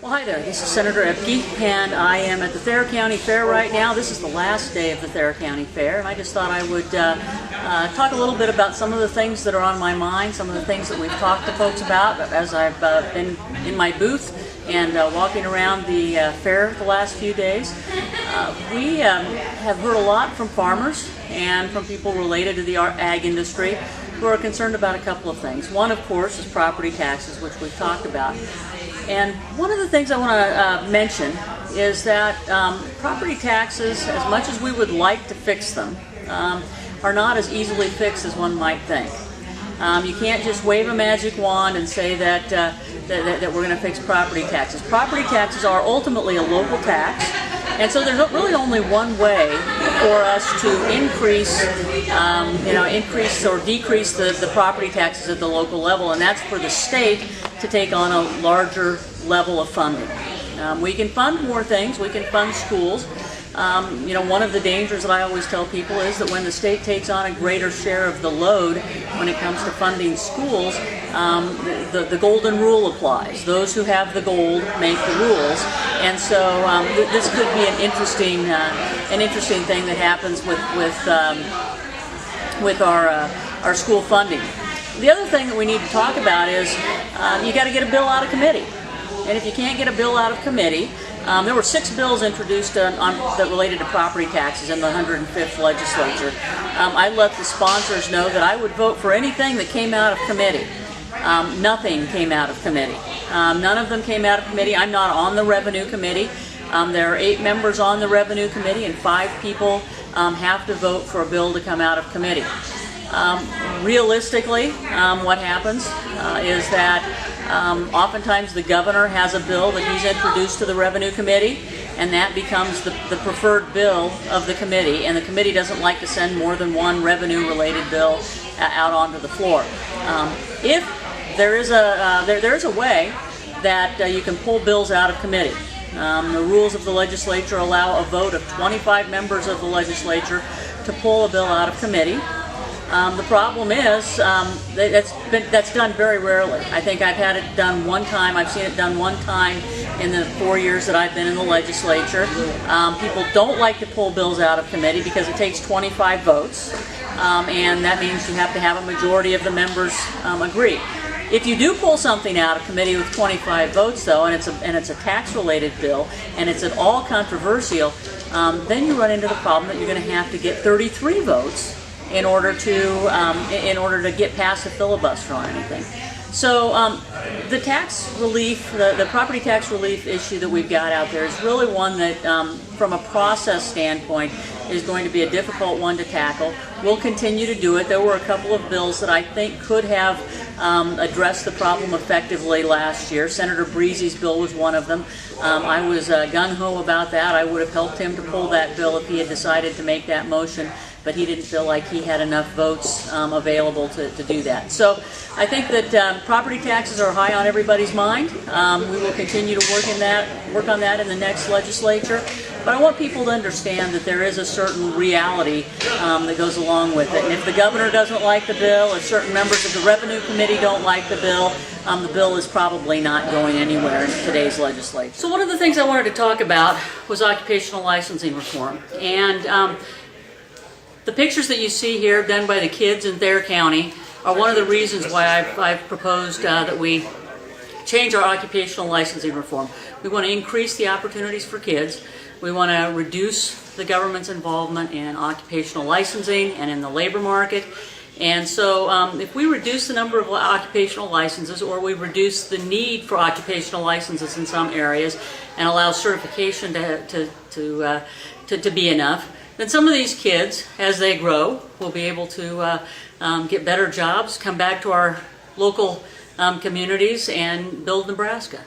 Well, hi there. This is Senator Ebke, and I am at the Thayer County Fair right now. This is the last day of the Thayer County Fair, and I just thought I would talk a little bit about some of the things that are on my mind, some of the things that we've talked to folks about as I've been in my booth and walking around the fair the last few days. We have heard a lot from farmers and from people related to the ag industry who are concerned about a couple of things. One, of course, is property taxes, which we've talked about. And one of the things I want to mention is that property taxes, as much as we would like to fix them, are not as easily fixed as one might think. You can't just wave a magic wand and say that, that we're going to fix property taxes. Property taxes are ultimately a local tax, and so there's really only one way for us to increase or decrease the property taxes at the local level, and that's for the state to take on a larger level of funding. We can fund more things. We can fund schools. One of the dangers that I always tell people is that when the state takes on a greater share of the load when it comes to funding schools, the golden rule applies. Those who have the gold make the rules, and so this could be an interesting thing that happens with our school funding. The other thing that we need to talk about is you got to get a bill out of committee, and if you can't get a bill out of committee, there were 6 bills introduced that related to property taxes in the 105th legislature. I let the sponsors know that I would vote for anything that came out of committee. Nothing came out of committee. None of them came out of committee. I'm not on the Revenue Committee. There are 8 members on the Revenue Committee, and 5 people have to vote for a bill to come out of committee. Realistically, what happens is that oftentimes the governor has a bill that he's introduced to the Revenue Committee, and that becomes the preferred bill of the committee, and the committee doesn't like to send more than one revenue-related bill out onto the floor. If there is a way that you can pull bills out of committee. The rules of the legislature allow a vote of 25 members of the legislature to pull a bill out of committee. The problem is that's done very rarely. I think I've had it done one time. I've seen it done one time in the 4 years that I've been in the legislature. People don't like to pull bills out of committee because it takes 25 votes, and that means you have to have a majority of the members agree. If you do pull something out of committee with 25 votes, though, and it's a tax-related bill, and it's at all controversial, then you run into the problem that you're going to have to get 33 votes in order to get past a filibuster on anything. So the tax relief, the property tax relief issue that we've got out there is really one that, from a process standpoint, is going to be a difficult one to tackle. We'll continue to do it. There were a couple of bills that I think could have addressed the problem effectively last year. Senator Breezy's bill was one of them. I was gung-ho about that. I would have helped him to pull that bill if he had decided to make that motion, but he didn't feel like he had enough votes available to do that. So I think that property taxes are high on everybody's mind. We will continue to work on that in the next legislature. But I want people to understand that there is a certain reality that goes along with it. And if the governor doesn't like the bill, if certain members of the Revenue Committee don't like the bill is probably not going anywhere in today's legislature. So one of the things I wanted to talk about was occupational licensing reform. And the pictures that you see here done by the kids in Thayer County are one of the reasons why I've proposed that we change our occupational licensing reform. We want to increase the opportunities for kids. We want to reduce the government's involvement in occupational licensing and in the labor market. And so if we reduce the number of occupational licenses, or we reduce the need for occupational licenses in some areas and allow certification to be enough, then some of these kids, as they grow, will be able to get better jobs, come back to our local communities, and build Nebraska.